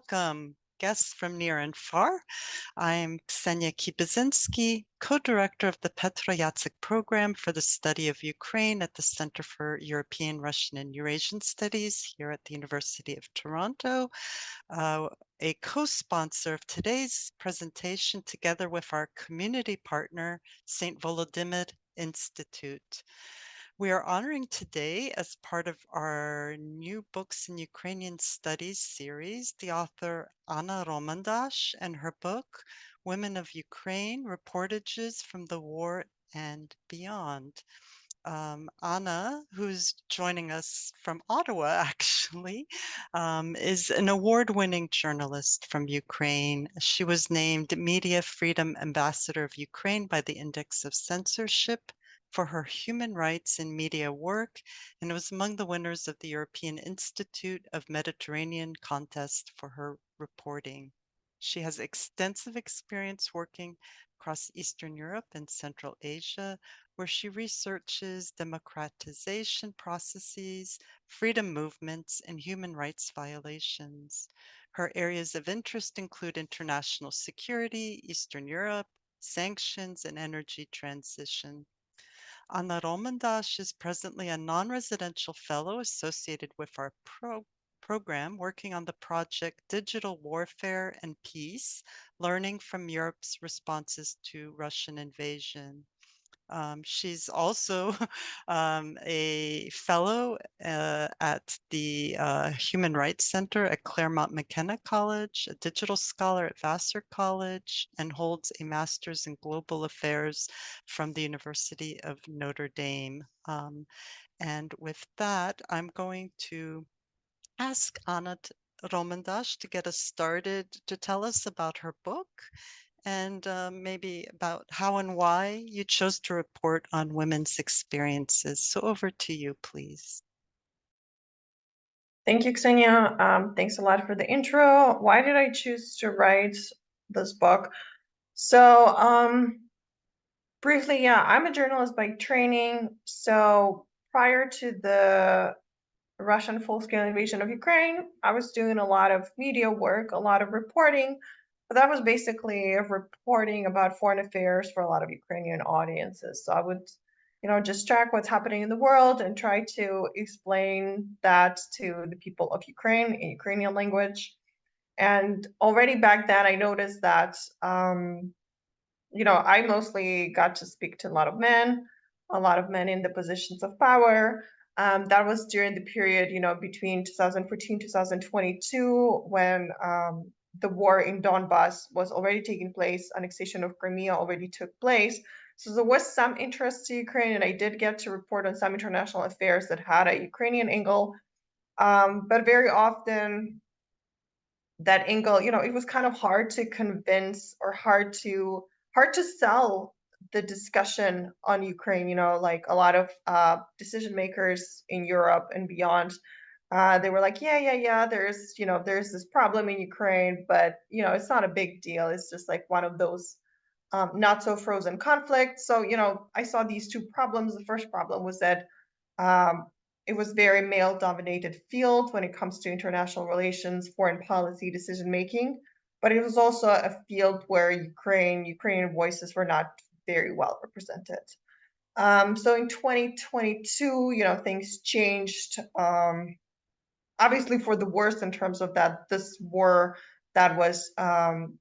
welcome guests from near and far. I'm Ksenia Kibizinski, co-director of the Petro Yatsik program for the study of Ukraine at the Center for European, Russian, and Eurasian Studies here at the University of Toronto, a co-sponsor of today's presentation together with our community partner, St. Volodymyr Institute. We are honoring today, as part of our new Books in Ukrainian Studies series, the author Anna Romandash and her book, Women of Ukraine, Reportages from the War and Beyond. Anna, who's joining us from Ottawa, actually, is an award-winning journalist from Ukraine. She was named Media Freedom Ambassador of Ukraine by the Index of Censorship for her human rights in media work, and was among the winners of the European Institute of Mediterranean contest for her reporting. She has extensive experience working across Eastern Europe and Central Asia, where she researches democratization processes, freedom movements, and human rights violations. Her areas of interest include international security, Eastern Europe, sanctions, and energy transition. Anna Romandash is presently a non-residential fellow associated with our program working on the project Digital Warfare and Peace, learning from Europe's responses to Russian invasion. She's also a fellow at the Human Rights Center at Claremont McKenna College, a digital scholar at Vassar College, and holds a master's in global affairs from the University of Notre Dame. And with that, I'm going to ask Anna Romandash to get us started to tell us about her book and maybe about how and why you chose to report on women's experiences. So over to you, please. Thank you, Ksenia. Thanks a lot for the intro. Why did I choose to write this book? So briefly, yeah, I'm a journalist by training. So prior to the Russian full-scale invasion of Ukraine, I was doing a lot of media work, a lot of reporting, but that was basically reporting about foreign affairs for a lot of Ukrainian audiences. So I would, just track what's happening in the world and try to explain that to the people of Ukraine in Ukrainian language. And already back then, I noticed that, I mostly got to speak to a lot of men in the positions of power. That was during the period, between 2014, 2022, when the war in Donbass was already taking place, annexation of Crimea already took place. So there was some interest to Ukraine, and I did get to report on some international affairs that had a Ukrainian angle. But very often that angle, it was kind of hard to convince or hard to sell the discussion on Ukraine. Like a lot of decision makers in Europe and beyond, they were like, yeah, there's this problem in Ukraine, but it's not a big deal. It's just like one of those not so frozen conflicts. So I saw these two problems. The first problem was that um, it was very male dominated field when it comes to international relations, foreign policy, decision making. But it was also a field where Ukrainian voices were not very well represented. So in 2022, things changed. Obviously for the worse in terms of that this war that was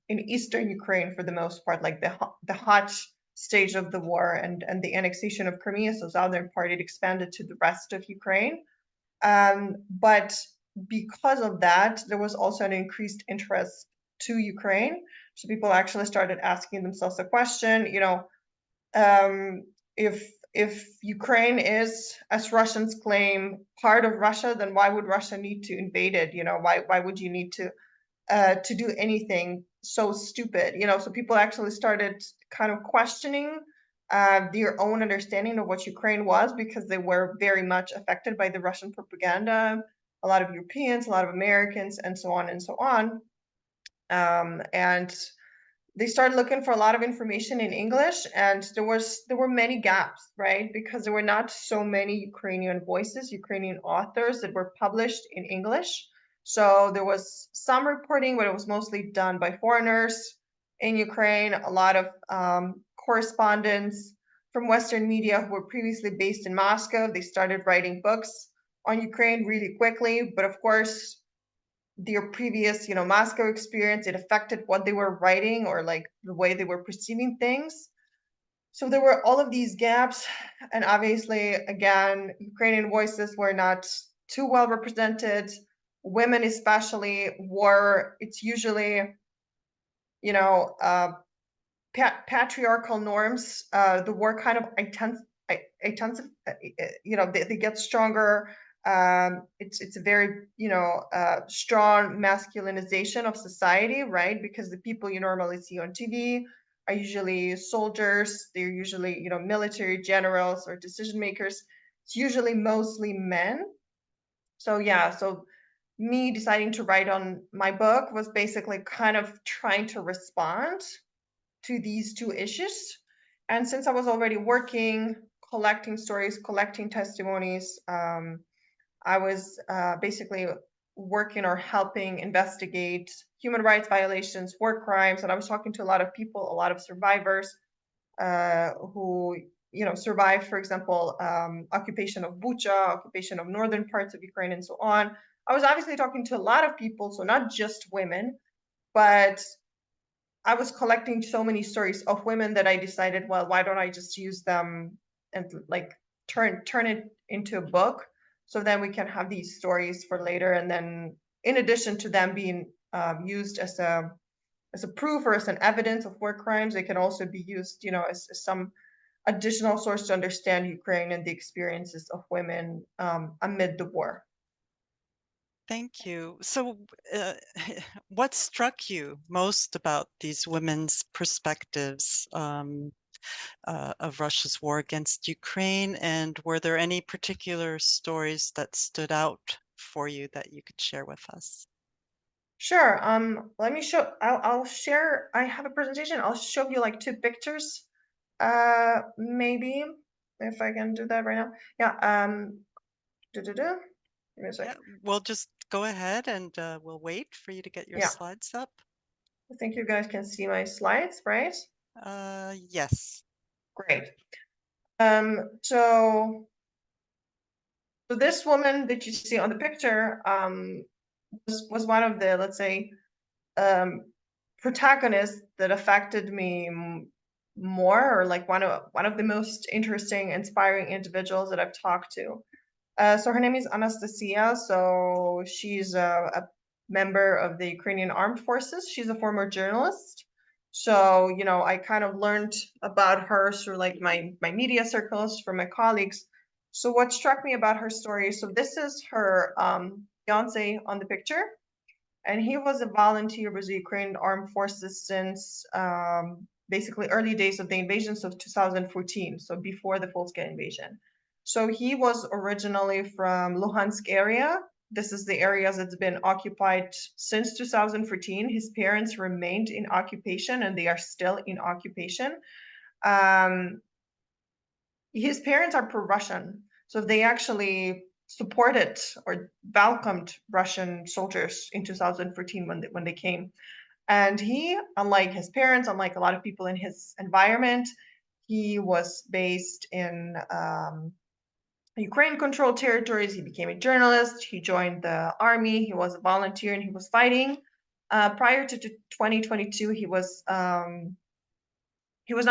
in eastern Ukraine for the most part, like the hot stage of the war and the annexation of Crimea, so southern part, it expanded to the rest of Ukraine. But because of that, there was also an increased interest to Ukraine. So people actually started asking themselves the question, um, if Ukraine is, as Russians claim, part of Russia, then why would Russia need to invade it? Why would you need to do anything so stupid? So people actually started kind of questioning their own understanding of what Ukraine was, because they were very much affected by the Russian propaganda. A lot of Europeans, a lot of Americans, and so on and so on. And they started looking for a lot of information in English, and there were many gaps, right? Because there were not so many Ukrainian voices, Ukrainian authors that were published in English. So there was some reporting, but it was mostly done by foreigners in Ukraine. A lot of correspondents from Western media who were previously based in Moscow, they started writing books on Ukraine really quickly. But of course, their previous, Moscow experience, it affected what they were writing or like the way they were perceiving things. So there were all of these gaps, and obviously, again, Ukrainian voices were not too well represented. Women, especially, were it's usually you know patriarchal norms. The war kind of intensive. They get stronger. It's a very strong masculinization of society, right? Because the people you normally see on TV are usually soldiers. They're usually military generals or decision makers. It's usually mostly men. So yeah, so me deciding to write on my book was basically kind of trying to respond to these two issues. And since I was already working, collecting stories, collecting testimonies, I was basically working or helping investigate human rights violations, war crimes, and I was talking to a lot of people, a lot of survivors who survived, for example, occupation of Bucha, occupation of northern parts of Ukraine, and so on. I was obviously talking to a lot of people, so not just women, but I was collecting so many stories of women that I decided, well, why don't I just use them and like turn it into a book, so then we can have these stories for later, and then in addition to them being used as a proof or as an evidence of war crimes, they can also be used, as some additional source to understand Ukraine and the experiences of women amid the war. Thank you. So, what struck you most about these women's perspectives of Russia's war against Ukraine? And were there any particular stories that stood out for you that you could share with us? Sure. Let me show. I'll share. I have a presentation. I'll show you like two pictures. Maybe if I can do that right now. Yeah. Do. Give me a Yeah, sec. we'll just go ahead and we'll wait for you to get your Yeah. slides up. I think you guys can see my slides, right? Yes. Great. So this woman that you see on the picture, was one of the, let's say, um, protagonists that affected me more, or like one of the most interesting, inspiring individuals that I've talked to. So her name is Anastasia. So she's a member of the Ukrainian Armed Forces. She's a former journalist. So I kind of learned about her through like my media circles from my colleagues. So what struck me about her story? So this is her fiance on the picture, and he was a volunteer with the Ukrainian Armed Forces since basically early days of the invasions of 2014, so before the full-scale invasion. So he was originally from Luhansk area. This is the area that's been occupied since 2014. His parents remained in occupation, and they are still in occupation. Um, his parents are pro-Russian, so they actually supported or welcomed Russian soldiers in 2014 when they came. And he, unlike his parents, unlike a lot of people in his environment, he was based in Ukraine-controlled territories. He became a journalist. He joined the army. He was a volunteer, and he was fighting. Prior to 2022, he was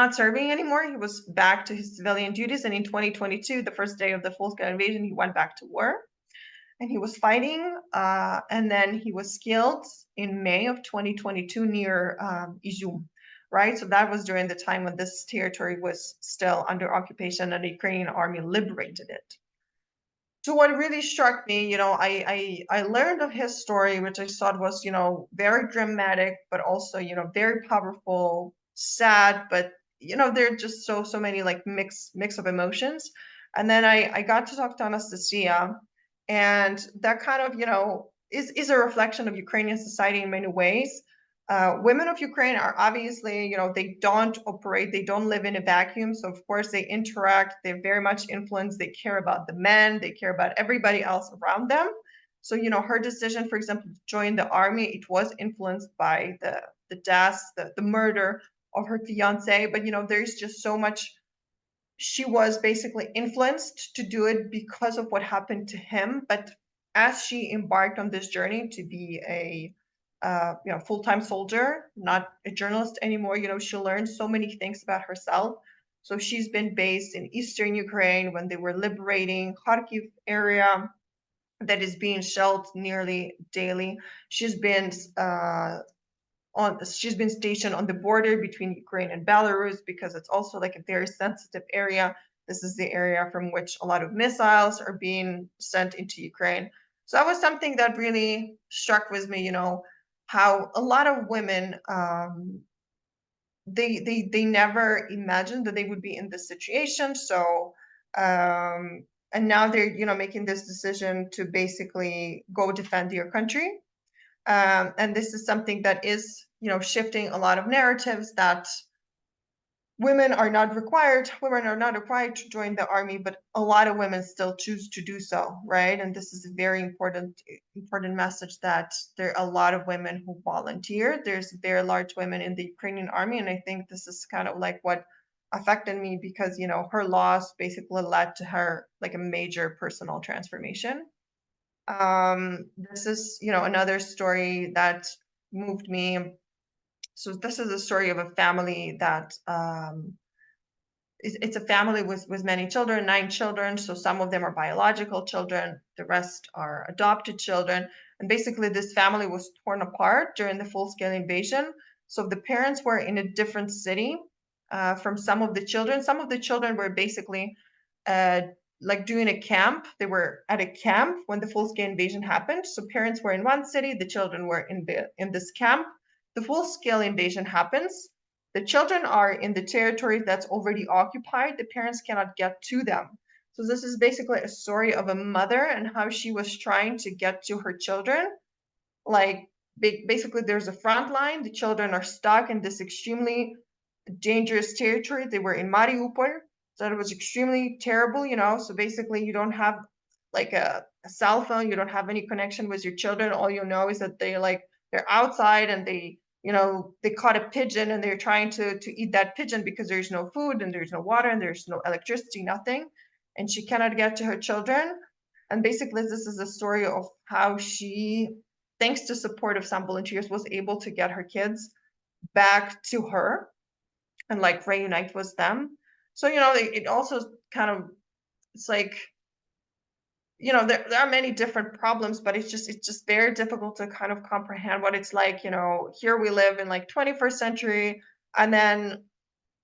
not serving anymore. He was back to his civilian duties. And in 2022, the first day of the full-scale invasion, he went back to war and he was fighting. And then he was killed in May of 2022 near Izum, right? So that was during the time when this territory was still under occupation and the Ukrainian army liberated it. So what really struck me, I learned of his story, which I thought was, very dramatic, but also, very powerful, sad, but there are just so many like mix of emotions. And then I got to talk to Anastasia, and that kind of, is a reflection of Ukrainian society in many ways. Women of Ukraine are obviously, they don't operate, they don't live in a vacuum. So of course they interact, they're very much influenced, they care about the men, they care about everybody else around them. So, her decision, for example, to join the army, it was influenced by the deaths, the murder of her fiance. But, there's just so much. She was basically influenced to do it because of what happened to him. But as she embarked on this journey to be a full-time soldier, not a journalist anymore, she learned so many things about herself. So she's been based in Eastern Ukraine when they were liberating Kharkiv area that is being shelled nearly daily. She's been she's been stationed on the border between Ukraine and Belarus because it's also like a very sensitive area. This is the area from which a lot of missiles are being sent into Ukraine. So that was something that really struck with me, how a lot of women they never imagined that they would be in this situation. So and now they're making this decision to basically go defend your country. And this is something that is shifting a lot of narratives that women are not required to join the army, but a lot of women still choose to do so, right? And this is a very important message, that there are a lot of women who volunteer. There's very large women in the Ukrainian army, and I think this is kind of like what affected me, because her loss basically led to her like a major personal transformation. This is another story that moved me. So this is a story of a family that it's a family with many children, 9 children. So some of them are biological children, the rest are adopted children. And basically, this family was torn apart during the full-scale invasion. So the parents were in a different city from some of the children. Some of the children were basically uh, like doing a camp. They were at a camp when the full-scale invasion happened. So parents were in one city, the children were in this camp. The full-scale invasion happens. The children are in the territory that's already occupied. The parents cannot get to them. So this is basically a story of a mother and how she was trying to get to her children. Like basically there's a front line. The children are stuck in this extremely dangerous territory. They were in Mariupol. So it was extremely terrible, So basically you don't have like a cell phone. You don't have any connection with your children. All you know is that they're outside, and they caught a pigeon, and they're trying to eat that pigeon because there's no food and there's no water and there's no electricity, nothing. And she cannot get to her children. And basically this is a story of how she, thanks to support of some volunteers, was able to get her kids back to her and like reunite with them. So it also kind of, it's like, there are many different problems, but it's just very difficult to kind of comprehend what it's like. Here we live in like 21st century, and then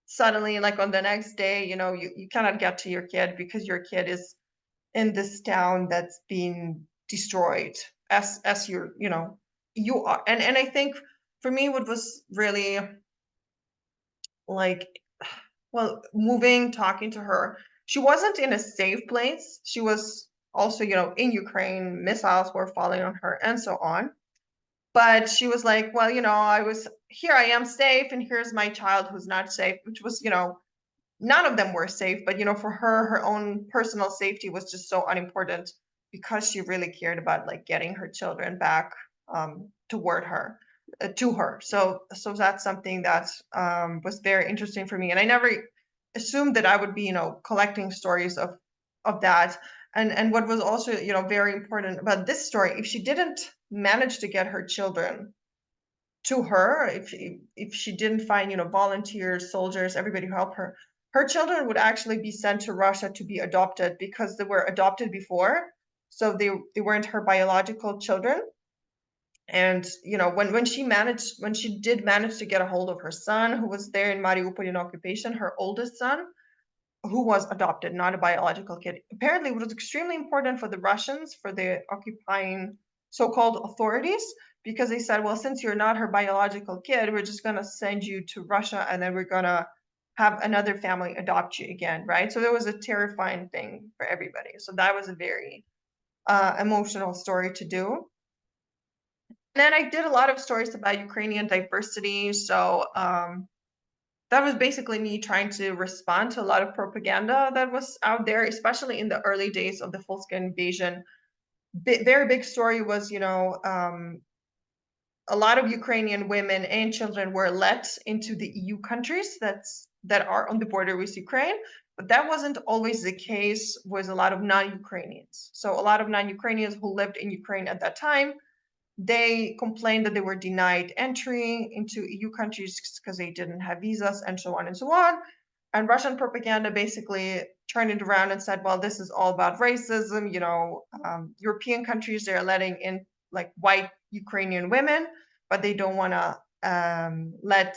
suddenly, like on the next day, you cannot get to your kid because your kid is in this town that's being destroyed as you are. And I think for me, what was really like, well, moving, talking to her, she wasn't in a safe place. She was also, in Ukraine, missiles were falling on her and so on. But she was like, well, I am safe, and here's my child who's not safe, which was, none of them were safe. But, for her, her own personal safety was just so unimportant, because she really cared about like getting her children back toward her to her. So that's something that was very interesting for me, and I never assumed that I would be collecting stories of that. And what was also very important about this story, if she didn't manage to get her children to her, if she didn't find volunteers, soldiers, everybody who helped her, her children would actually be sent to Russia to be adopted, because they were adopted before, so they weren't her biological children. And when she did manage to get a hold of her son, who was there in Mariupol in occupation, her oldest son, who was adopted, not a biological kid. Apparently, it was extremely important for the Russians, for the occupying so-called authorities, because they said, well, since you're not her biological kid, we're just going to send you to Russia, and then we're going to have another family adopt you again, right? So there was a terrifying thing for everybody. So that was a very emotional story to do. And then I did a lot of stories about Ukrainian diversity. So that was basically me trying to respond to a lot of propaganda that was out there, especially in the early days of the full-scale invasion. very big story was, a lot of Ukrainian women and children were let into the EU countries that are on the border with Ukraine. But that wasn't always the case with a lot of non-Ukrainians. So a lot of non-Ukrainians who lived in Ukraine at that time, they complained that they were denied entry into EU countries because they didn't have visas and so on and so on. And Russian propaganda basically turned it around and said, well, this is all about racism. European countries, they're letting in like white Ukrainian women, but they don't want to let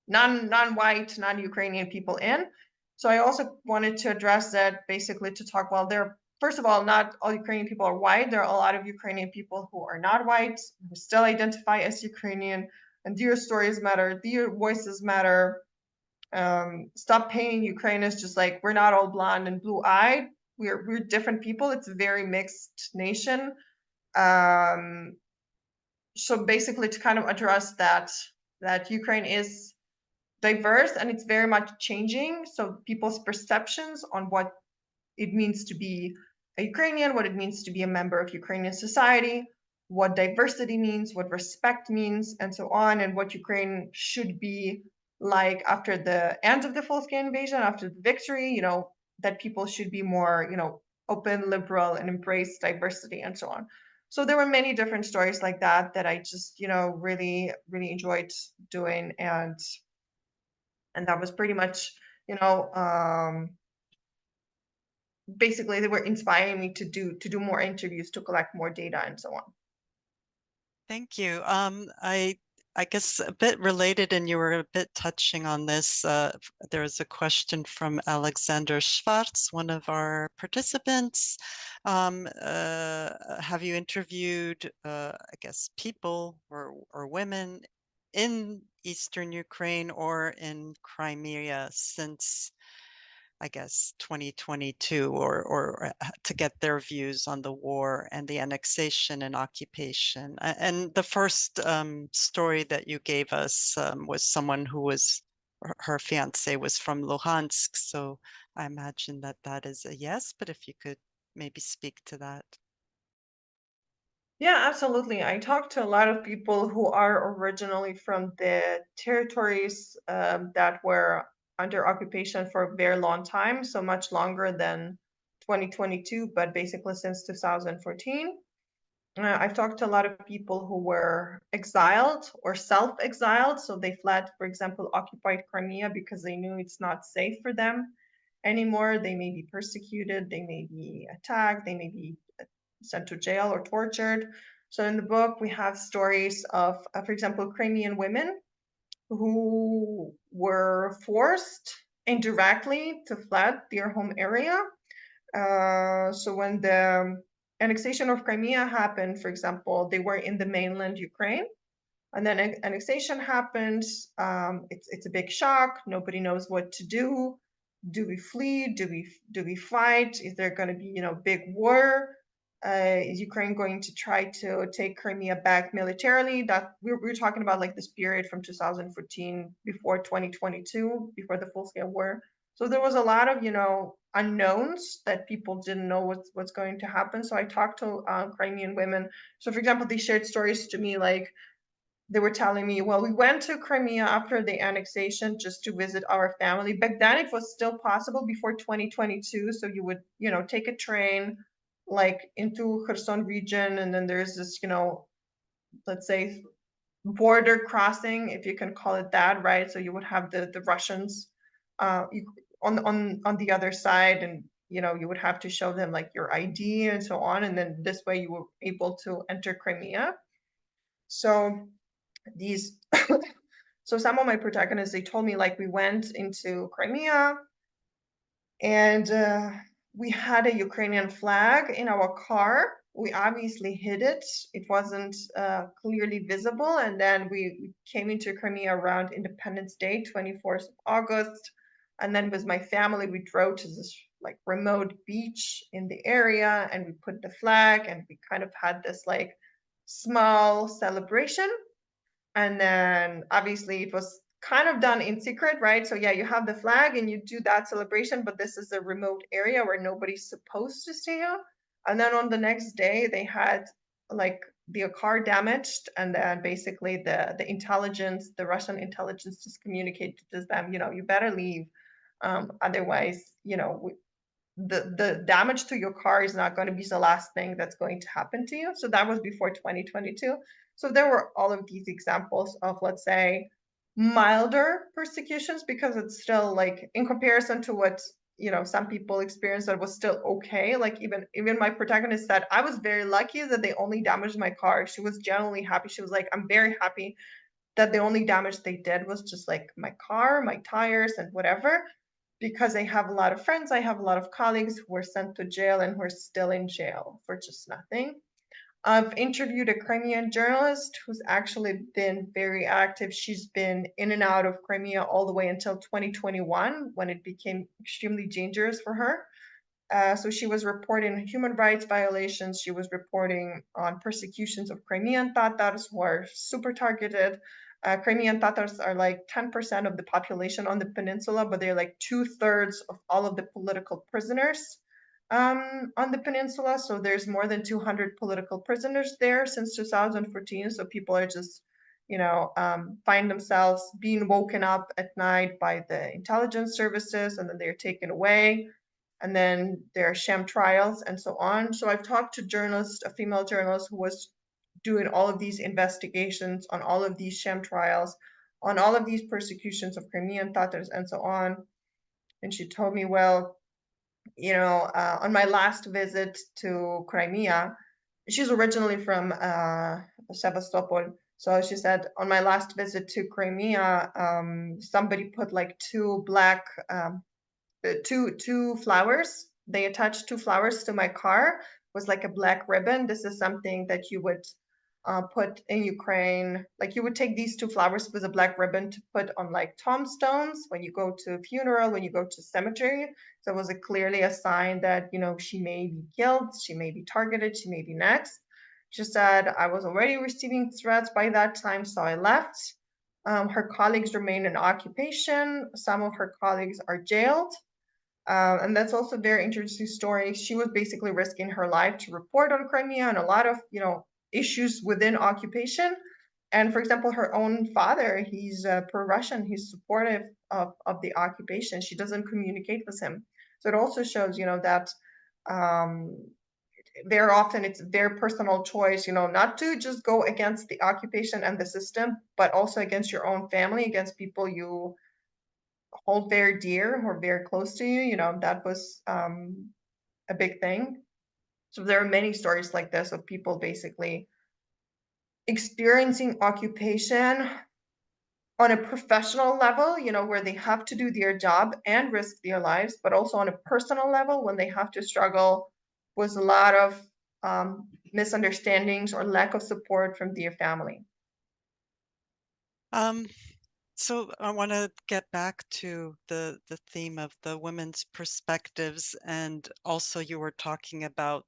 non-white, non-Ukrainian people in. So I also wanted to address that basically to talk, well, first of all, not all Ukrainian people are white. There are a lot of Ukrainian people who are not white, who still identify as Ukrainian, and their stories matter, their voices matter. Stop painting Ukraine as just like we're not all blonde and blue-eyed. We're different people. It's a very mixed nation. Um, so basically, to kind of address that Ukraine is diverse and it's very much changing. So people's perceptions on what it means to be a Ukrainian, what it means to be a member of Ukrainian society, what diversity means, what respect means, and so on, and what Ukraine should be like after the end of the full-scale invasion, after the victory, that people should be more, open, liberal, and embrace diversity and so on. So there were many different stories like that I just, really, really enjoyed doing. And that was pretty much, you know, basically they were inspiring me to do more interviews, to collect more data and so on. Thank you. I guess a bit related, and you were a bit touching on this. There was a question from Alexander Schwartz, one of our participants. Have you interviewed, I guess, people or women in Eastern Ukraine or in Crimea since, I guess, 2022, or to get their views on the war and the annexation and occupation. And the first story that you gave us was someone who was, her fiance was from Luhansk. So I imagine that that is a yes, but if you could maybe speak to that. Yeah, absolutely. I talked to a lot of people who are originally from the territories that were under occupation for a very long time, so much longer than 2022, but basically since 2014. I've talked to a lot of people who were exiled or self-exiled. So they fled, for example, occupied Crimea because they knew it's not safe for them anymore. They may be persecuted, they may be attacked, they may be sent to jail or tortured. So in the book, we have stories of, for example, Crimean women who were forced indirectly to fled their home area. So when the annexation of Crimea happened, for example, they were in the mainland Ukraine, and then annexation happens. It's a big shock. Nobody knows what to do. Do we flee? Do we fight? Is there going to be big war? Is Ukraine going to try to take Crimea back militarily? That we're talking about like this period from 2014 before 2022, before the full scale war. So there was a lot of unknowns that people didn't know what's going to happen. So I talked to Crimean women. So for example, they shared stories to me like they were telling me, well, we went to Crimea after the annexation just to visit our family. Back then, it was still possible before 2022. So you would, take a train like into Kherson region, and then there's this, let's say border crossing, if you can call it that, right? So you would have the Russians on the other side, and you would have to show them like your ID and so on, and then this way you were able to enter Crimea. So these so some of my protagonists, they told me like we went into Crimea and we had a Ukrainian flag in our car. We obviously hid it. It wasn't clearly visible. And then we came into Crimea around Independence Day, 24th of August. And then with my family, we drove to this like remote beach in the area, and we put the flag, and we kind of had this like small celebration. And then obviously it was kind of done in secret, right? So yeah, you have the flag and you do that celebration, but this is a remote area where nobody's supposed to see you. And then on the next day, they had like their car damaged, and then basically the intelligence, the Russian intelligence, just communicated to them, you better leave, otherwise, the damage to your car is not going to be the last thing that's going to happen to you. So that was before 2022. So there were all of these examples of, let's say, milder persecutions, because it's still like, in comparison to what some people experience, that was still okay. Like even my protagonist said, I was very lucky that they only damaged my car. She was genuinely happy. She was like, I'm very happy that the only damage they did was just like my car, my tires, and whatever, because I have a lot of friends, I have a lot of colleagues who were sent to jail and who are still in jail for just nothing. I've interviewed a Crimean journalist who's actually been very active. She's been in and out of Crimea all the way until 2021, when it became extremely dangerous for her. So she was reporting human rights violations. She was reporting on persecutions of Crimean Tatars, who are super targeted. Crimean Tatars are like 10% of the population on the peninsula, but they're like 2/3 of all of the political prisoners on the peninsula. So there's more than 200 political prisoners there since 2014. So people are just, find themselves being woken up at night by the intelligence services, and then they're taken away, and then there are sham trials and so on. So I've talked to journalists, a female journalist who was doing all of these investigations on all of these sham trials, on all of these persecutions of Crimean Tatars and so on. And she told me, well, on my last visit to Crimea, she's originally from Sevastopol. So she said, on my last visit to Crimea, somebody put like two flowers. They attached two flowers to my car. It was like a black ribbon. This is something that you would put in Ukraine. Like, you would take these two flowers with a black ribbon to put on like tombstones when you go to a funeral, when you go to cemetery. So it was clearly a sign that she may be killed, she may be targeted, she may be next. She said, I was already receiving threats by that time, so I left. Her colleagues remain in occupation. Some of her colleagues are jailed. And that's also a very interesting story. She was basically risking her life to report on Crimea and a lot of, issues within occupation. And for example, her own father, he's pro-Russian. He's supportive of the occupation. She doesn't communicate with him. So it also shows, that um, very often it's their personal choice, not to just go against the occupation and the system, but also against your own family, against people you hold very dear or very close to you. That was a big thing. So there are many stories like this of people basically experiencing occupation on a professional level, where they have to do their job and risk their lives, but also on a personal level when they have to struggle with a lot of misunderstandings or lack of support from their family. Um, so I want to get back to the theme of the women's perspectives, and also you were talking about,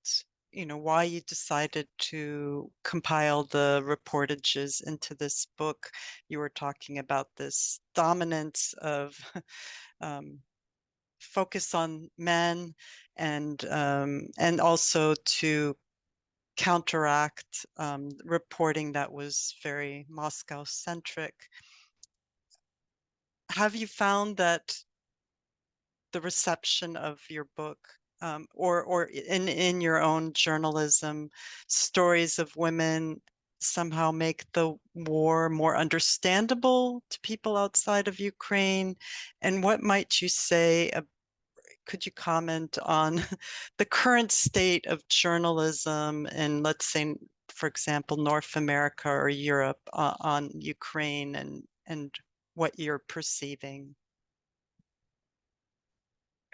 why you decided to compile the reportages into this book. You were talking about this dominance of um, focus on men, and also to counteract reporting that was very Moscow centric. Have you found that the reception of your book, or in your own journalism, stories of women somehow make the war more understandable to people outside of Ukraine? And what might you say, could you comment on the current state of journalism in, let's say, for example, North America or Europe, on Ukraine, and what you're perceiving?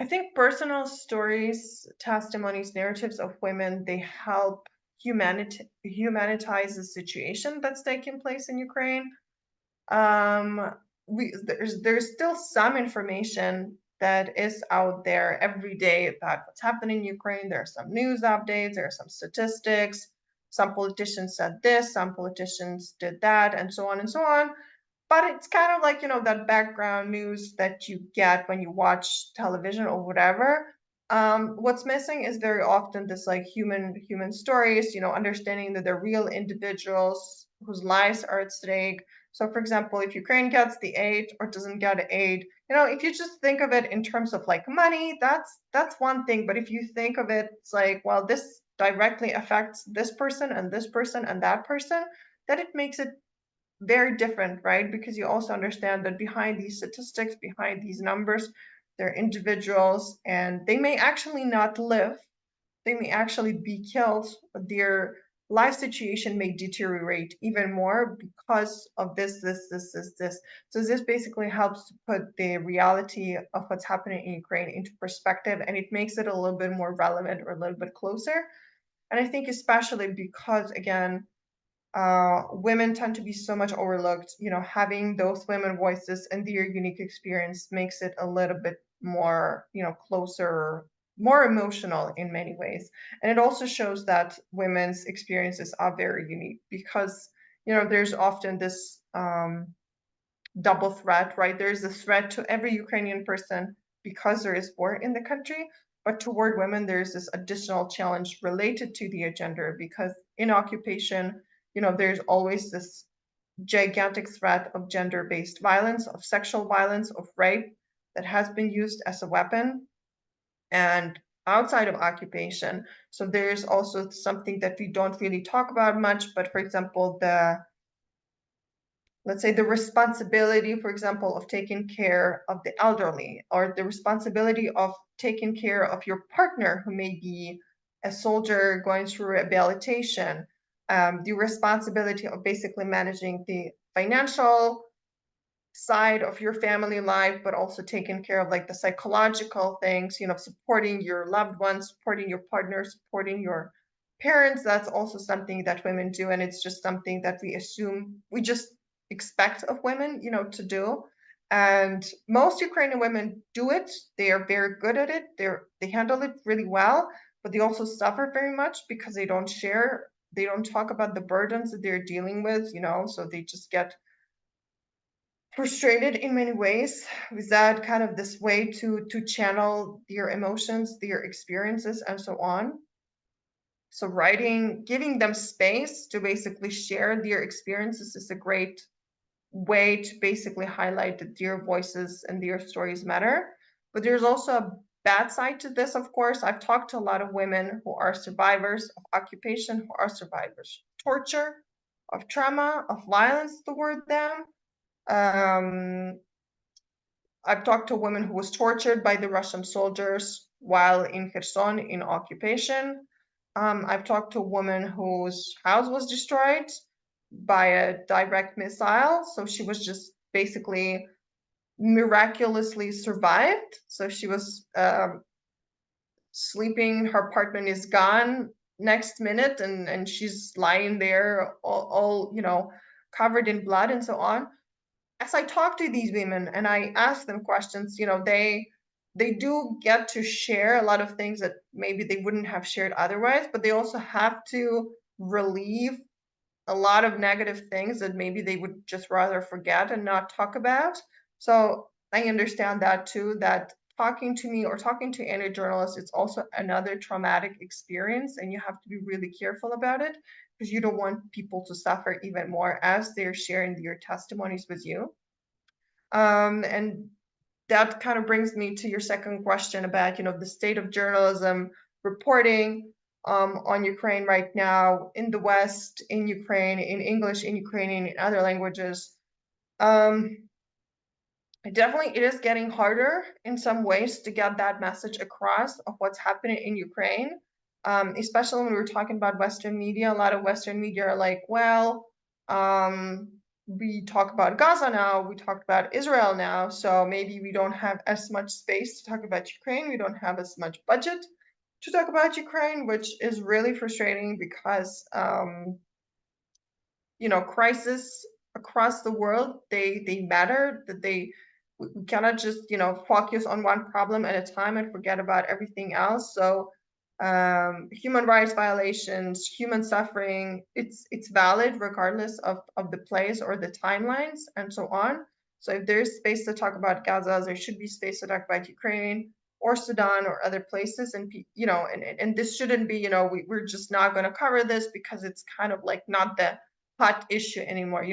I think personal stories, testimonies, narratives of women, they help humanitize the situation that's taking place in Ukraine. Um, there's still some information that is out there every day about what's happening in Ukraine. There are some news updates, there are some statistics. Some politicians said this, some politicians did that, and so on and so on. But it's kind of like, that background news that you get when you watch television or whatever. What's missing is very often this like human stories, understanding that they're real individuals whose lives are at stake. So for example, if Ukraine gets the aid or doesn't get aid, if you just think of it in terms of like money, that's one thing. But if you think of it, it's like, well, this directly affects this person and this person and that person, that it makes it very different, right? Because you also understand that behind these statistics, behind these numbers, they're individuals and they may actually not live. They may actually be killed, but their life situation may deteriorate even more because of this. So this basically helps to put the reality of what's happening in Ukraine into perspective, and it makes it a little bit more relevant or a little bit closer. And I think especially because, again, women tend to be so much overlooked. Having those women voices and their unique experience makes it a little bit more, closer, more emotional in many ways. And it also shows that women's experiences are very unique because, there's often this double threat, right? There's a threat to every Ukrainian person because there is war in the country, but toward women, there's this additional challenge related to the gender because in occupation, there's always this gigantic threat of gender-based violence, of sexual violence, of rape that has been used as a weapon. And outside of occupation, so there's also something that we don't really talk about much, but for example, let's say the responsibility, for example, of taking care of the elderly, or the responsibility of taking care of your partner who may be a soldier going through rehabilitation, the responsibility of basically managing the financial side of your family life, but also taking care of like the psychological things, supporting your loved ones, supporting your partner, supporting your parents. That's also something that women do. And it's just something that we just expect of women, to do. And most Ukrainian women do it. They are very good at it. They handle it really well, but they also suffer very much because they don't talk about the burdens that they're dealing with, so they just get frustrated in many ways without kind of this way to channel their emotions, their experiences, and so on. So writing, giving them space to basically share their experiences is a great way to basically highlight that their voices and their stories matter. But there's also a bad side to this, of course. I've talked to a lot of women who are survivors of occupation, who are survivors of torture, of trauma, of violence toward them. Um, I've talked to a woman who was tortured by the Russian soldiers while in Kherson in occupation. I've talked to a woman whose house was destroyed by a direct missile. So she was just basically miraculously survived. So she was sleeping, her apartment is gone next minute, and she's lying there all covered in blood and so on. As I talk to these women and I ask them questions, they do get to share a lot of things that maybe they wouldn't have shared otherwise, but they also have to relieve a lot of negative things that maybe they would just rather forget and not talk about. So I understand that too, that talking to me or talking to any journalist, it's also another traumatic experience, and you have to be really careful about it because you don't want people to suffer even more as they're sharing their testimonies with you. And that kind of brings me to your second question about, the state of journalism reporting on Ukraine right now in the West, in Ukraine, in English, in Ukrainian, in other languages. Um, Definitely, it is getting harder in some ways to get that message across of what's happening in Ukraine. Especially when we were talking about Western media, a lot of Western media are like, well, we talk about Gaza now, we talk about Israel now, so maybe we don't have as much space to talk about Ukraine, we don't have as much budget to talk about Ukraine, which is really frustrating because crisis across the world, they matter, that we cannot just focus on one problem at a time and forget about everything else. So human rights violations, human suffering, it's valid regardless of the place or the timelines and so on. So if there's space to talk about Gaza, there should be space to talk about Ukraine. or Sudan or other places. And, and this shouldn't be, we're just not going to cover this because it's kind of like not the hot issue anymore.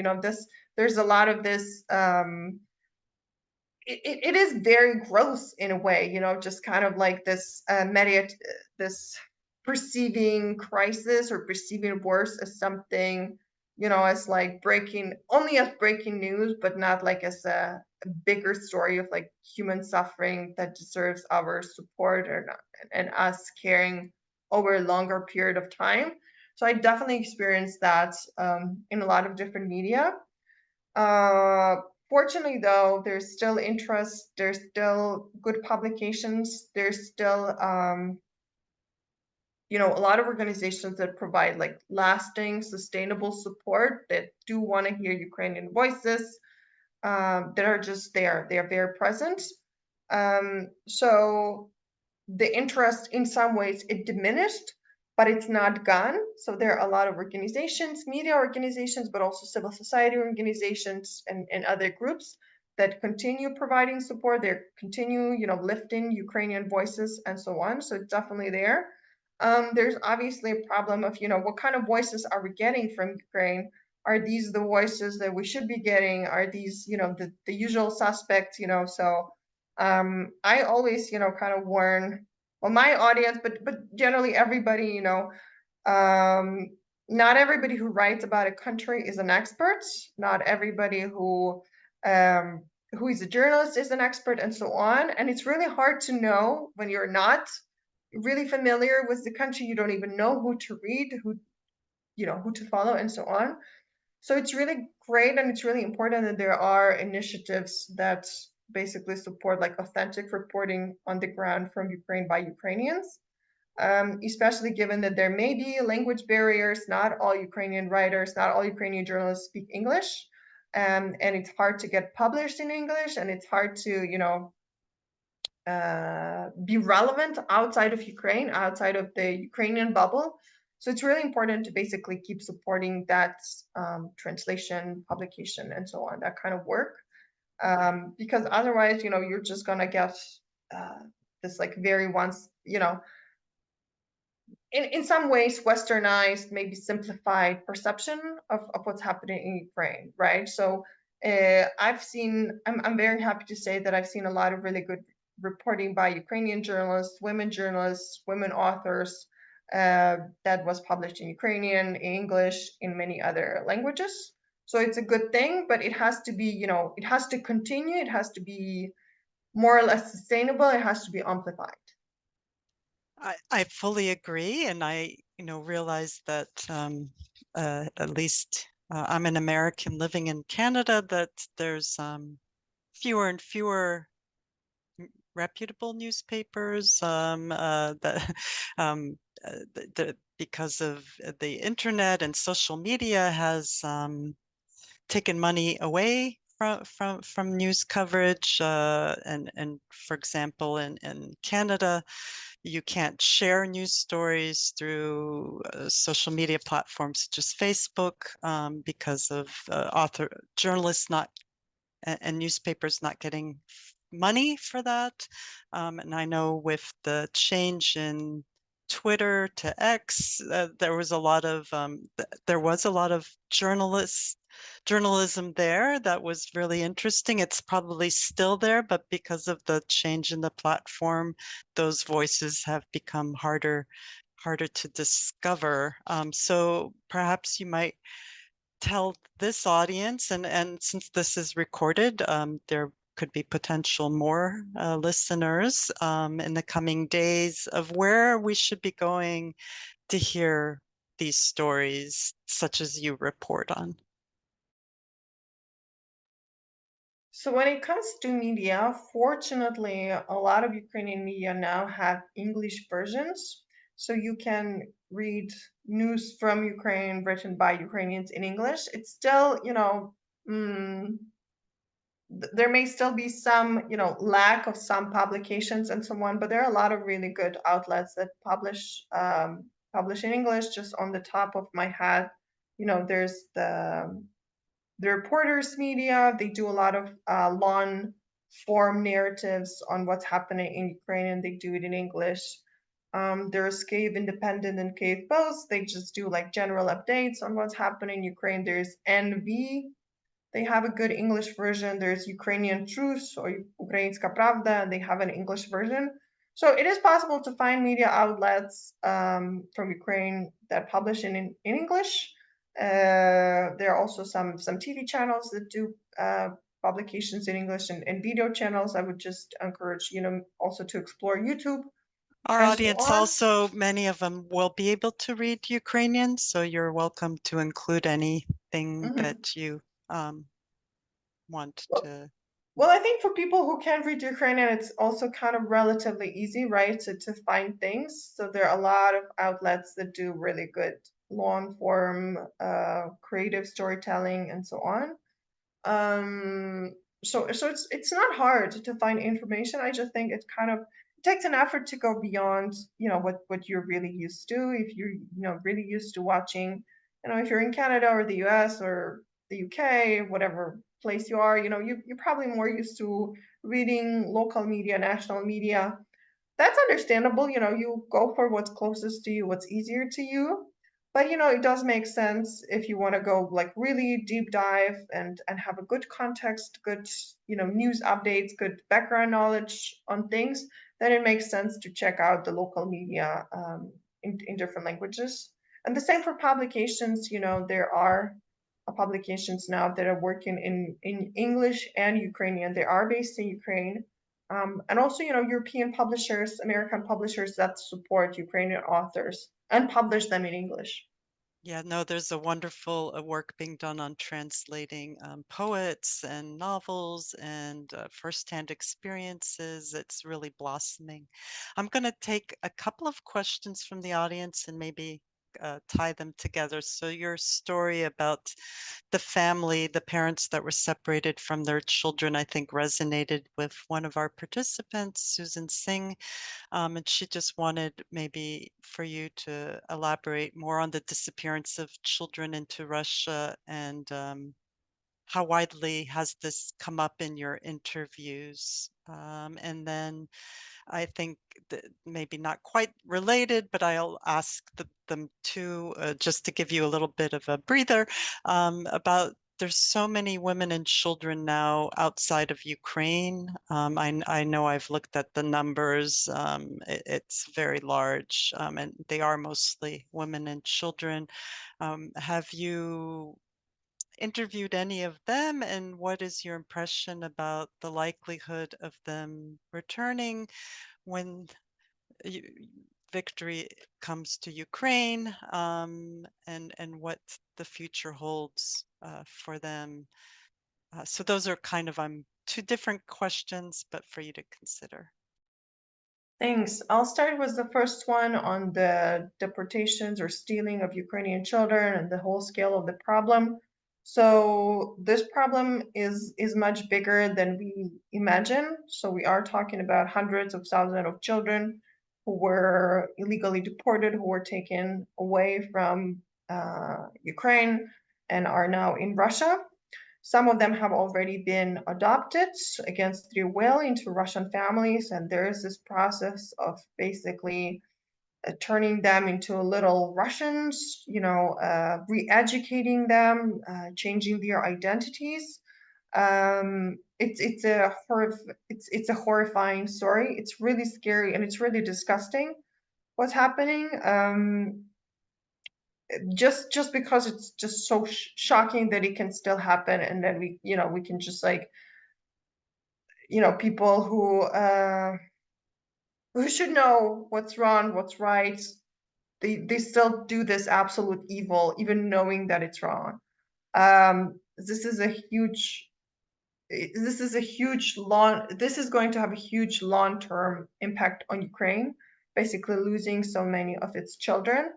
There's a lot of this, it is very gross in a way, just kind of like this this perceiving crisis or perceiving worse as something, as like only as breaking news, but not like as a bigger story of like human suffering that deserves our support or not, and us caring over a longer period of time. So I definitely experienced that in a lot of different media. Uh, Fortunately, though, there's still interest, there's still good publications, there's still, a lot of organizations that provide like lasting, sustainable support that do want to hear Ukrainian voices, that are just there. They are very present. So the interest in some ways it diminished, but it's not gone. So there are a lot of organizations, media organizations, but also civil society organizations and other groups that continue providing support. They continue, lifting Ukrainian voices and so on. So it's definitely there. There's obviously a problem of, what kind of voices are we getting from Ukraine? Are these the voices that we should be getting? Are these, the usual suspects, so I always, kind of warn, well, my audience, but generally everybody, not everybody who writes about a country is an expert. Not everybody who is a journalist is an expert, and so on. And it's really hard to know when you're not really familiar with the country. You don't even know who to read, who to follow, and so on. So it's really great and it's really important that there are initiatives that basically support like authentic reporting on the ground from Ukraine by Ukrainians, especially given that there may be language barriers. Not all Ukrainian writers, not all Ukrainian journalists speak English, and it's hard to get published in English, and it's hard to, be relevant outside of Ukraine, outside of the Ukrainian bubble. So it's really important to basically keep supporting that translation, publication, and so on, that kind of work. Because otherwise, you're just gonna get this like very once, in some ways westernized, maybe simplified perception of what's happening in Ukraine, right? So I'm very happy to say that I've seen a lot of really good reporting by Ukrainian journalists, women authors, that was published in Ukrainian, in English, in many other languages. So it's a good thing, but it has to be, it has to continue, it has to be more or less sustainable, it has to be amplified. I fully agree, and I, realize that at least I'm an American living in Canada, that there's fewer and fewer reputable newspapers that because of the internet and social media has taken money away from news coverage, and for example in Canada you can't share news stories through social media platforms such as Facebook, because of journalists not and newspapers not getting money for that. And I know with the change in Twitter to X, there was a lot of journalism there that was really interesting. It's probably still there, but because of the change in the platform, those voices have become harder to discover. So perhaps you might tell this audience, and since this is recorded, there could be potential more listeners in the coming days of where we should be going to hear these stories, such as you report on. So when it comes to media, fortunately, a lot of Ukrainian media now have English versions. So you can read news from Ukraine written by Ukrainians in English. It's still, there may still be some, lack of some publications and so on, but there are a lot of really good outlets that publish in English. Just on the top of my head, there's the Reporters media. They do a lot of form narratives on what's happening in Ukraine, they do it in English. There's Kyiv Independent and Kyiv Post. They just do like general updates on what's happening in Ukraine. There's NV. They have a good English version. There's Ukrainian Truth or Ukrainska Pravda, and they have an English version. So it is possible to find media outlets from Ukraine that publish in English. There are also some TV channels that do publications in English and video channels. I would just encourage, also to explore YouTube Our and so audience on. also, many of them will be able to read Ukrainian, so you're welcome to include anything Mhm. that you want Well, to. well, I think for people who can't read Ukrainian, it's also kind of relatively easy, right, to find things. So there are a lot of outlets that do really good long form, creative storytelling and so on. Um, so it's not hard to find information. I just think it takes an effort to go beyond, what you're really used to. If you're, really used to watching, if you're in Canada or the US or the UK, whatever place you are, you're probably more used to reading local media, national media. That's understandable. You go for what's closest to you, what's easier to you. But it does make sense if you want to go like really deep dive and have a good context, good, news updates, good background knowledge on things, then it makes sense to check out the local media in different languages. And the same for publications. There are publications now that are working in English and Ukrainian. They are based in Ukraine, and also, European publishers, American publishers that support Ukrainian authors and publish them in English. Yeah, no, there's a wonderful work being done on translating poets and novels and firsthand experiences. It's really blossoming. I'm going to take a couple of questions from the audience and maybe tie them together. So your story about the family, the parents that were separated from their children, I think resonated with one of our participants, Susan Singh. And she just wanted maybe for you to elaborate more on the disappearance of children into Russia and how widely has this come up in your interviews? And then I think that maybe not quite related, but I'll ask them too, just to give you a little bit of a breather about there's so many women and children now outside of Ukraine. I know I've looked at the numbers. It's very large, and they are mostly women and children. Have you interviewed any of them, and what is your impression about the likelihood of them returning when victory comes to Ukraine, and what the future holds for them? So those are kind of two different questions, but for you to consider. Thanks. I'll start with the first one on the deportations or stealing of Ukrainian children and the whole scale of the problem. So this problem is much bigger than we imagine. So we are talking about hundreds of thousands of children who were illegally deported, who were taken away from Ukraine and are now in Russia. Some of them have already been adopted against their will into Russian families, and there is this process of basically turning them into little Russians, re-educating them, changing their identities. It's a horrifying story. It's really scary and it's really disgusting what's happening. Just because it's just so shocking that it can still happen, and then we can just like, people who should know what's wrong, what's right, they still do this absolute evil even knowing that it's wrong. This is a huge this is going to have a huge long-term impact on Ukraine, basically losing so many of its children,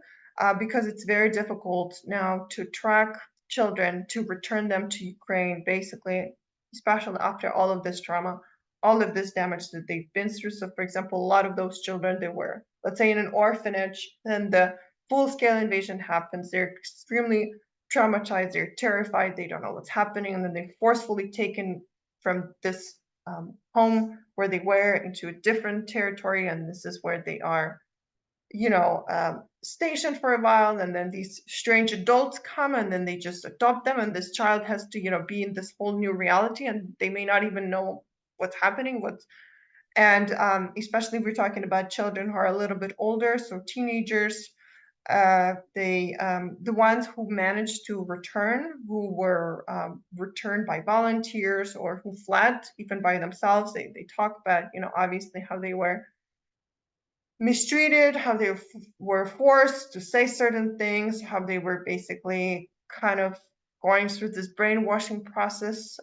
because it's very difficult now to track children, to return them to Ukraine, basically, especially after all of this trauma, all of this damage that they've been through. So, for example, a lot of those children, they were, let's say, in an orphanage, then the full-scale invasion happens. They're extremely traumatized, they're terrified, they don't know what's happening, and then they're forcefully taken from this home where they were into a different territory, and this is where they are, stationed for a while, and then these strange adults come, and then they just adopt them, and this child has to, be in this whole new reality, and they may not even know what's happening, and especially if we're talking about children who are a little bit older, so teenagers, the ones who managed to return, who were returned by volunteers or who fled even by themselves, they talk about, obviously how they were mistreated, how they were forced to say certain things, how they were basically kind of going through this brainwashing process,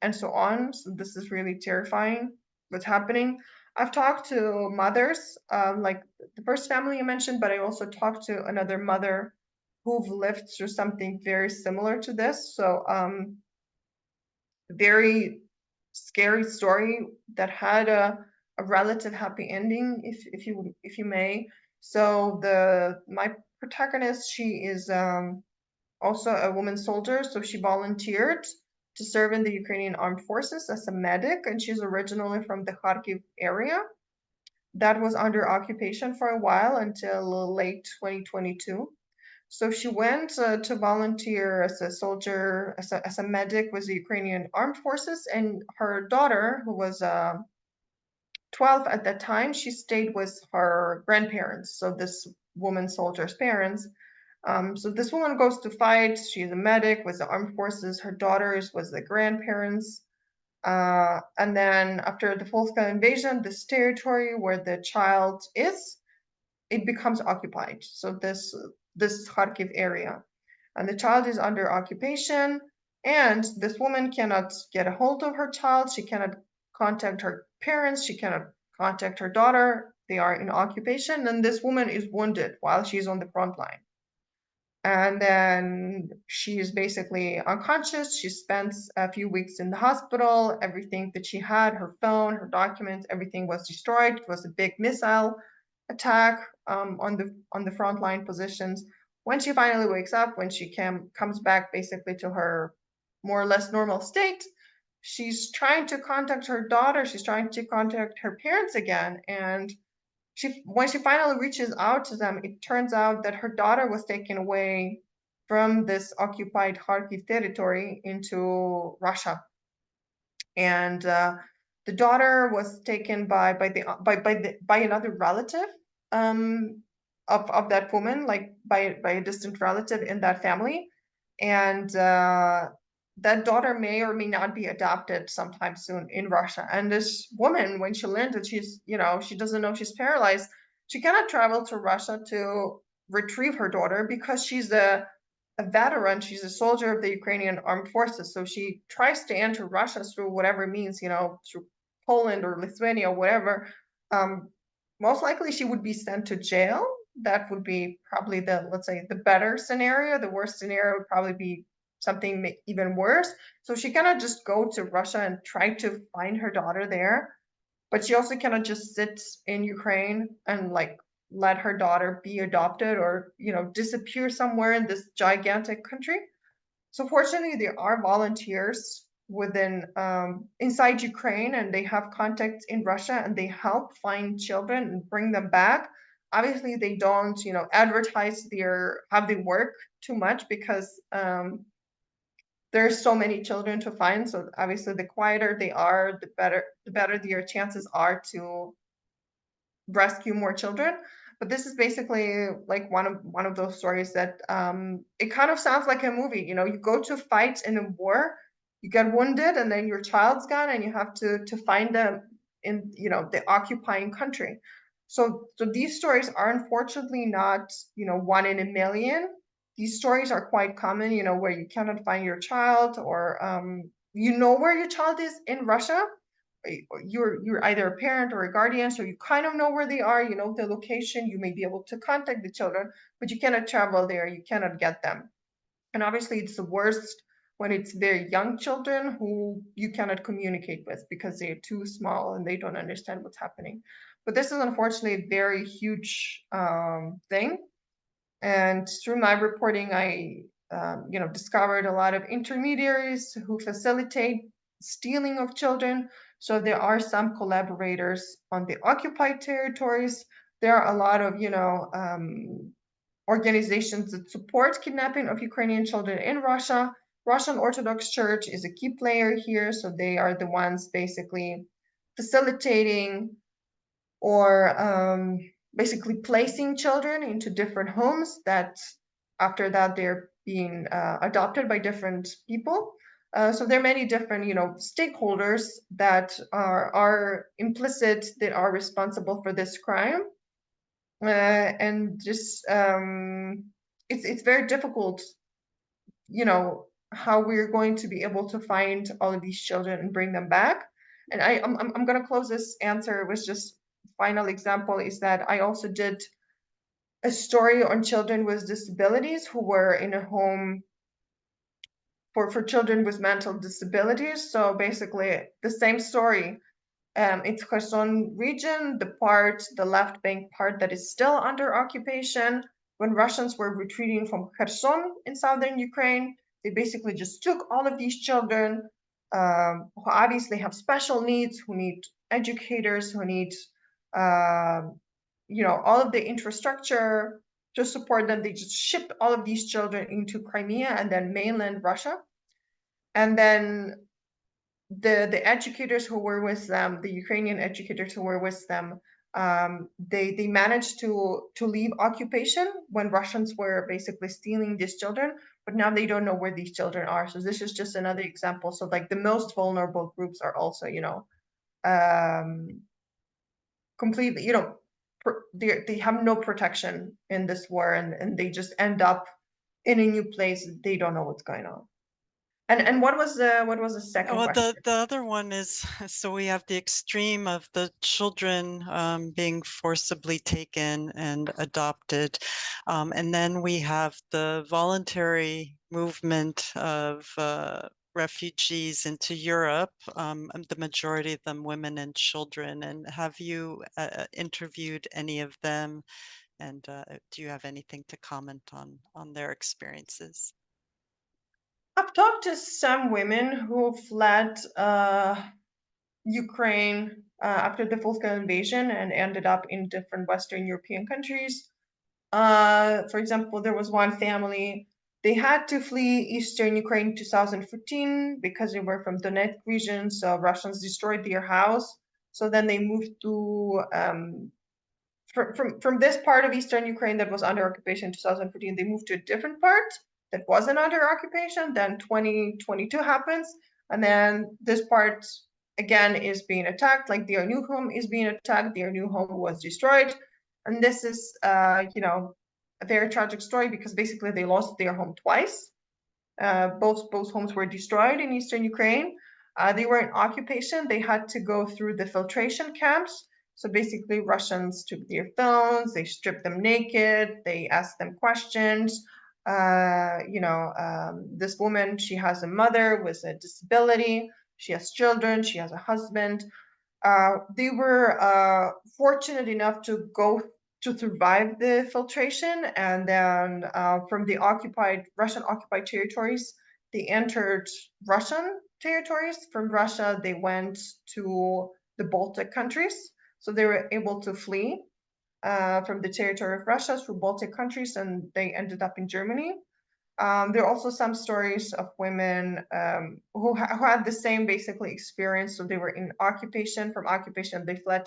and so on. So this is really terrifying what's happening. I've talked to mothers, like the first family I mentioned, but I also talked to another mother who've lived through something very similar to this. So very scary story that had a relative happy ending, if you may. So my protagonist, she is also a woman soldier, so she volunteered to serve in the Ukrainian armed forces as a medic, and she's originally from the Kharkiv area that was under occupation for a while until late 2022. So she went to volunteer as a soldier, as a medic with the Ukrainian armed forces, and her daughter, who was 12 at that time, she stayed with her grandparents. So this woman soldier's parents. So this woman goes to fight. She's a medic with the armed forces. Her daughter is with the grandparents. And then after the full-scale invasion, this territory where the child is, it becomes occupied. So this Kharkiv area, and the child is under occupation, and this woman cannot get a hold of her child. She cannot contact her parents. She cannot contact her daughter. They are in occupation, and this woman is wounded while she's on the front line. And then she is basically unconscious. She spends a few weeks in the hospital. Everything that she had, her phone, her documents, everything was destroyed. It was a big missile attack on the front line positions. When she finally wakes up, when she comes back basically to her more or less normal state, she's trying to contact her daughter. She's trying to contact her parents again, and when she finally reaches out to them, it turns out that her daughter was taken away from this occupied Kharkiv territory into Russia, and the daughter was taken by another relative, um, of that woman, like by a distant relative in that family, and that daughter may or may not be adopted sometime soon in Russia. And this woman, when she learned that she doesn't know she's paralyzed, she cannot travel to Russia to retrieve her daughter because she's a veteran. She's a soldier of the Ukrainian armed forces. So she tries to enter Russia through whatever means, through Poland or Lithuania, whatever. Um, Most likely she would be sent to jail. That would be probably let's say, the better scenario. The worst scenario would probably be something even worse. So she cannot just go to Russia and try to find her daughter there, but she also cannot just sit in Ukraine and like let her daughter be adopted or disappear somewhere in this gigantic country. So fortunately, there are volunteers within inside Ukraine, and they have contacts in Russia, and they help find children and bring them back. Obviously, they don't advertise their how they work too much because there's so many children to find. So obviously, the quieter they are, the better their chances are to rescue more children. But this is basically like one of those stories that it kind of sounds like a movie. You go to fight in a war, you get wounded, and then your child's gone, and you have to find them in the occupying country. So these stories are unfortunately not one in a million. These stories are quite common, where you cannot find your child, or where your child is in Russia. You're either a parent or a guardian, so you kind of know where they are, the location. You may be able to contact the children, but you cannot travel there. You cannot get them. And obviously, it's the worst when it's very young children who you cannot communicate with because they're too small and they don't understand what's happening. But this is unfortunately a very huge thing. And through my reporting, I discovered a lot of intermediaries who facilitate stealing of children. So there are some collaborators on the occupied territories. There are a lot of, organizations that support kidnapping of Ukrainian children in Russia. Russian Orthodox Church is a key player here, so they are the ones basically facilitating or basically placing children into different homes that after that they're being adopted by different people. So there are many different, stakeholders that are implicit, that are responsible for this crime, and just it's very difficult, how we're going to be able to find all of these children and bring them back. And I'm going to close this answer with just final example is that I also did a story on children with disabilities who were in a home for children with mental disabilities. So basically the same story. It's Kherson region, the left bank part that is still under occupation. When Russians were retreating from Kherson in southern Ukraine, they basically just took all of these children who obviously have special needs, who need educators, who need, all of the infrastructure to support them. They just shipped all of these children into Crimea and then mainland Russia. And then the educators who were with them, the Ukrainian educators who were with them, they managed to leave occupation when Russians were basically stealing these children, but now they don't know where these children are. So this is just another example. So like the most vulnerable groups are also, um, completely, they have no protection in this war, and they just end up in a new place. They don't know what's going on. And what was the second Well, question? the other one is so we have the extreme of the children being forcibly taken and adopted. And then we have the voluntary movement of refugees into Europe, and the majority of them women and children. And have you interviewed any of them? And do you have anything to comment on their experiences? I've talked to some women who fled Ukraine after the full-scale invasion and ended up in different Western European countries. For example, there was one family, they had to flee Eastern Ukraine in 2014 because they were from Donetsk region, so Russians destroyed their house. So then they moved to from this part of Eastern Ukraine that was under occupation in 2014, they moved to a different part that wasn't under occupation. Then 2022 happens, and then this part again is being attacked. Like their new home is being attacked, their new home was destroyed, and this is, a very tragic story because basically they lost their home twice. Both homes were destroyed in Eastern Ukraine. They were in occupation. They had to go through the filtration camps. So basically, Russians took their phones, they stripped them naked, they asked them questions. This woman, she has a mother with a disability, she has children, she has a husband. They were fortunate enough to survive the filtration, and then from the Russian occupied territories, they entered Russian territories. From Russia, they went to the Baltic countries, so they were able to flee from the territory of Russia through Baltic countries, and they ended up in Germany. There are also some stories of women who had the same basically experience. So they were in occupation. From occupation, they fled.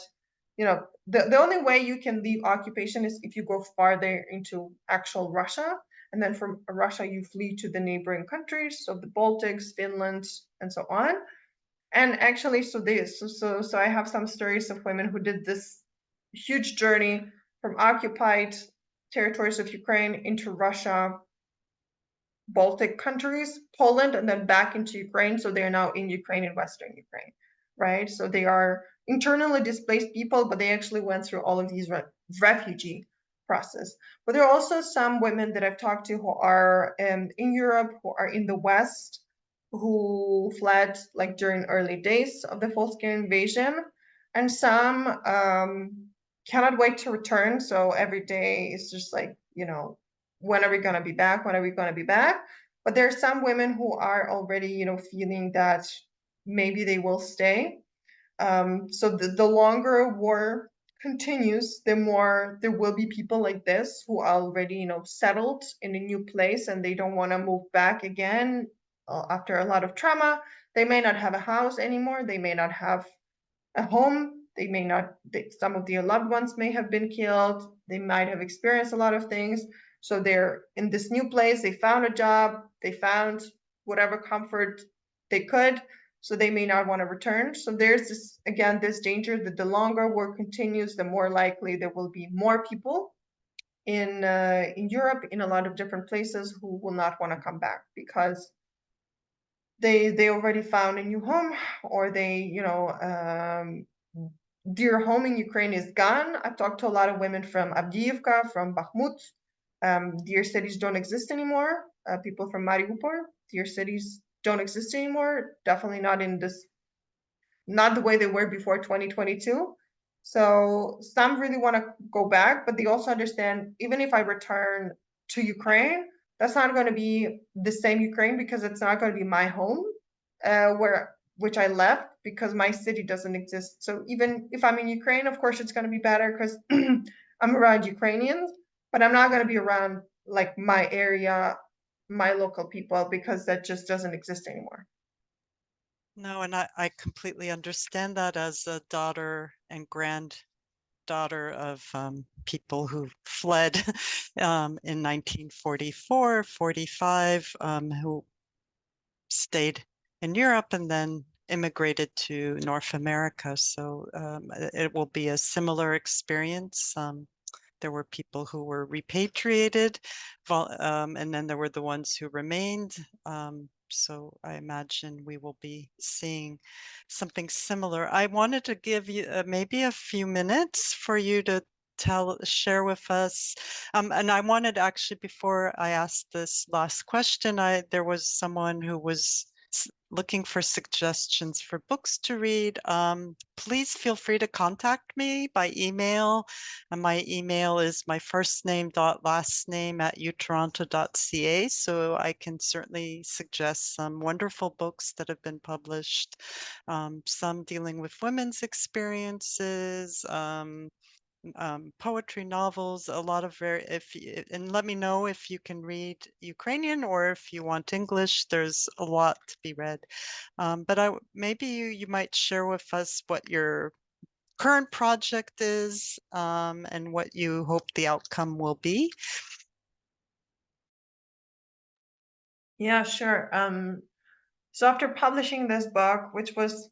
The only way you can leave occupation is if you go farther into actual Russia. And then from Russia, you flee to the neighboring countries, so the Baltics, Finland, and so on. And actually, so I have some stories of women who did this huge journey from occupied territories of Ukraine into Russia, Baltic countries, Poland, and then back into Ukraine. So they are now in Ukraine, in Western Ukraine, right? So they are internally displaced people, but they actually went through all of these refugee process. But there are also some women that I've talked to who are in Europe, who are in the West, who fled like during early days of the full-scale invasion, and some cannot wait to return. So every day is just like, when are we going to be back? When are we going to be back? But there are some women who are already, feeling that maybe they will stay. So the longer war continues, the more there will be people like this who are already, settled in a new place and they don't want to move back again after a lot of trauma. They may not have a house anymore. They may not have a home. They may not, some of their loved ones may have been killed. They might have experienced a lot of things. So they're in this new place. They found a job. They found whatever comfort they could. So they may not want to return. So there's this, again, this danger that the longer war continues, the more likely there will be more people in Europe, in a lot of different places, who will not want to come back because they already found a new home, or their home in Ukraine is gone. I've talked to a lot of women from Avdiivka, from Bakhmut. Their cities don't exist anymore. People from Mariupol, their cities don't exist anymore. Definitely not in this, not the way they were before 2022. So some really want to go back, but they also understand, even if I return to Ukraine, that's not going to be the same Ukraine, because it's not going to be my home, which I left because my city doesn't exist. So even if I'm in Ukraine, of course it's going to be better because I'm around Ukrainians, but I'm not going to be around like my area, my local people, because that just doesn't exist anymore. No, and I completely understand that as a daughter and granddaughter of people who fled in 1944, 45, who stayed in Europe and then immigrated to North America. So it will be a similar experience. There were people who were repatriated, and then there were the ones who remained. So I imagine we will be seeing something similar. I wanted to give you maybe a few minutes for you to share with us. And I wanted, actually, before I asked this last question, there was someone who was looking for suggestions for books to read. Please feel free to contact me by email. And my email is my first name dot last name at utoronto.ca. So I can certainly suggest some wonderful books that have been published, some dealing with women's experiences, poetry, novels, a lot of and let me know if you can read Ukrainian, or if you want English. There's a lot to be read. But maybe you might share with us what your current project is, and what you hope the outcome will be. Yeah, sure. So after publishing this book, which was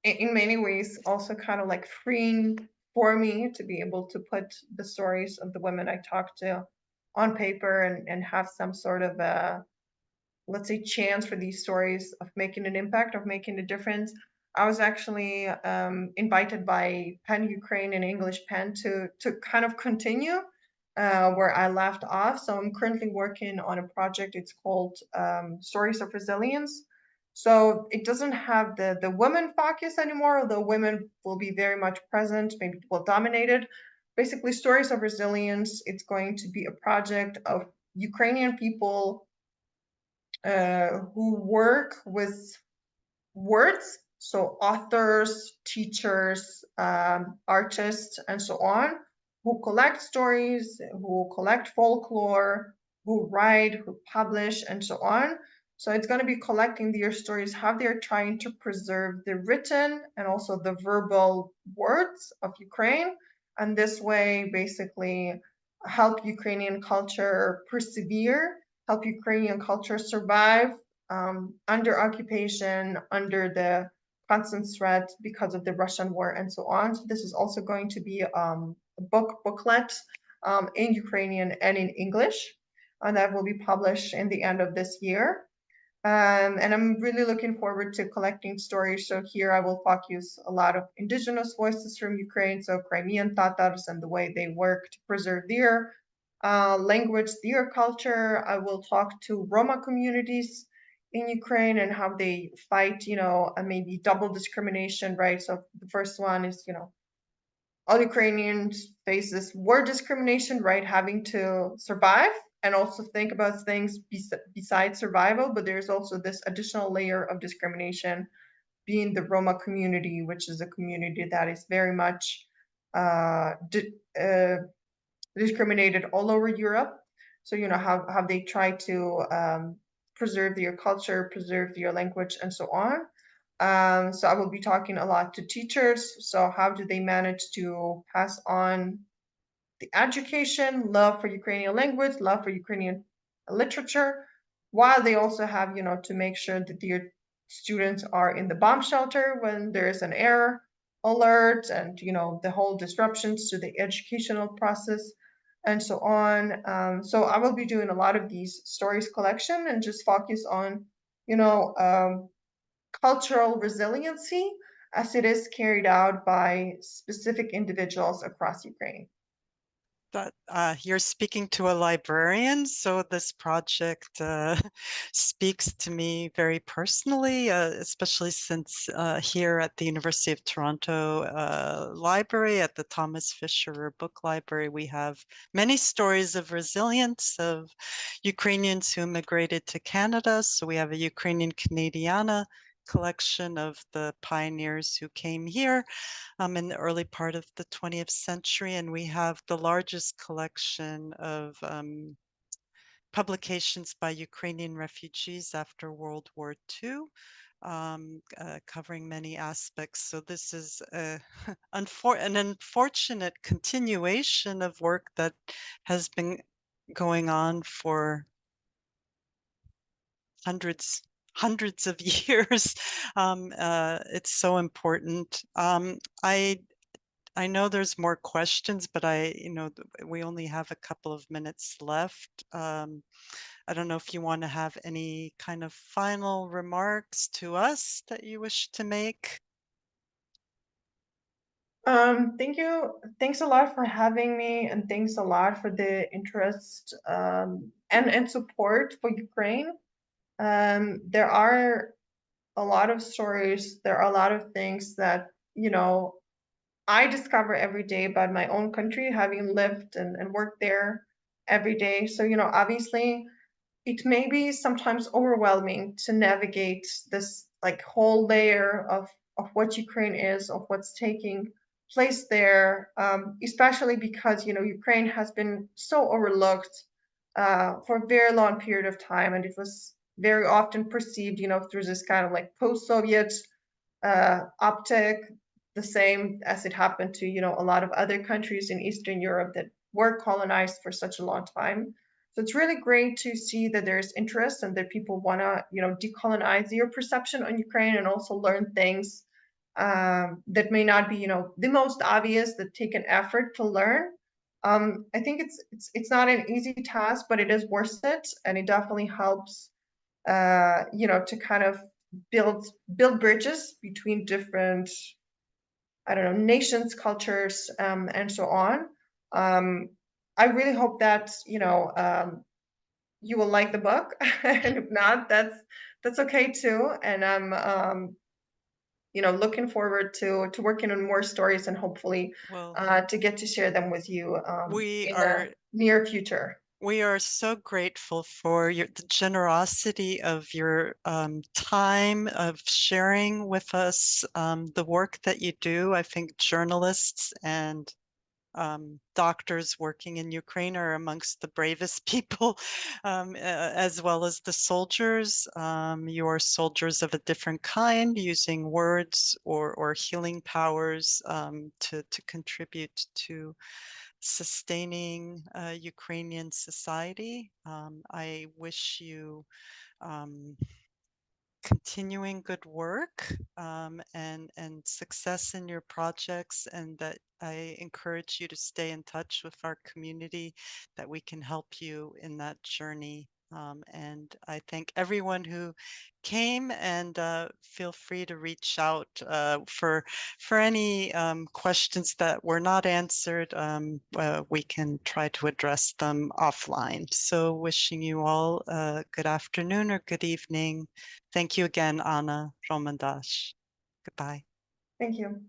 in many ways also kind of like freeing for me to be able to put the stories of the women I talked to on paper, and have some sort of a, let's say, chance for these stories of making an impact, of making a difference. I was actually invited by Pen Ukraine and English Pen to kind of continue where I left off. So I'm currently working on a project. It's called Stories of Resilience. So it doesn't have the women focus anymore, although women will be very much present, maybe will dominate it. Basically, Stories of Resilience, it's going to be a project of Ukrainian people who work with words, so authors, teachers, artists, and so on, who collect stories, who collect folklore, who write, who publish, and so on. So it's going to be collecting their stories, how they're trying to preserve the written and also the verbal words of Ukraine. And this way, basically, help Ukrainian culture persevere, help Ukrainian culture survive under occupation, under the constant threat because of the Russian war, and so on. So this is also going to be a booklet in Ukrainian and in English, and that will be published in the end of this year. And I'm really looking forward to collecting stories. So here I will focus a lot of indigenous voices from Ukraine, so Crimean Tatars, and the way they work to preserve their language, their culture. I will talk to Roma communities in Ukraine and how they fight, maybe double discrimination, right? So the first one is, all Ukrainians face this war discrimination, right? Having to survive and also think about things besides survival, but there's also this additional layer of discrimination being the Roma community, which is a community that is very much uh, di- uh, discriminated all over Europe. So, how they try to preserve your culture, preserve your language, and so on. So I will be talking a lot to teachers. So how do they manage to pass on the education, love for Ukrainian language, love for Ukrainian literature, while they also have, to make sure that their students are in the bomb shelter when there's an error alert and, the whole disruptions to the educational process and so on. So I will be doing a lot of these stories collection and just focus on, you know, um, cultural resiliency as it is carried out by specific individuals across Ukraine. That you're speaking to a librarian, so this project speaks to me very personally, especially since here at the University of Toronto Library, at the Thomas Fisher Book Library, we have many stories of resilience of Ukrainians who immigrated to Canada. So we have a Ukrainian Canadiana collection of the pioneers who came here in the early part of the 20th century, and we have the largest collection of publications by Ukrainian refugees after World War II, covering many aspects. So this is an unfortunate continuation of work that has been going on for hundreds hundreds of years. It's so important. I know there's more questions, but we only have a couple of minutes left. I don't know if you want to have any kind of final remarks to us that you wish to make. Thank you. Thanks a lot for having me, and thanks a lot for the interest and support for Ukraine. There are a lot of stories. There are a lot of things that I discover every day about my own country, having lived and worked there every day. So obviously, it may be sometimes overwhelming to navigate this like whole layer of what Ukraine is, of what's taking place there, especially because Ukraine has been so overlooked for a very long period of time, and it was very often perceived, through this kind of like post-Soviet optic, the same as it happened to a lot of other countries in Eastern Europe that were colonized for such a long time. So it's really great to see that there's interest and that people want to, decolonize your perception on Ukraine and also learn things that may not be, the most obvious that take an effort to learn. I think it's not an easy task, but it is worth it, and it definitely helps, to kind of build bridges between different, I don't know, nations, cultures, and so on. Um, I really hope that you will like the book, and if not, that's okay too. And I'm looking forward to working on more stories and hopefully Well, to get to share them with you we in the are near future. we are so grateful for the generosity of your time of sharing with us the work that you do. I think journalists and doctors working in Ukraine are amongst the bravest people, as well as the soldiers. You are soldiers of a different kind, using words or healing powers to contribute to sustaining Ukrainian society. I wish you um, continuing good work and success in your projects, and that I encourage you to stay in touch with our community, that we can help you in that journey. And I thank everyone who came, and feel free to reach out for any questions that were not answered. We can try to address them offline. So wishing you all a good afternoon or good evening. Thank you again, Anna Romandash. Goodbye. Thank you.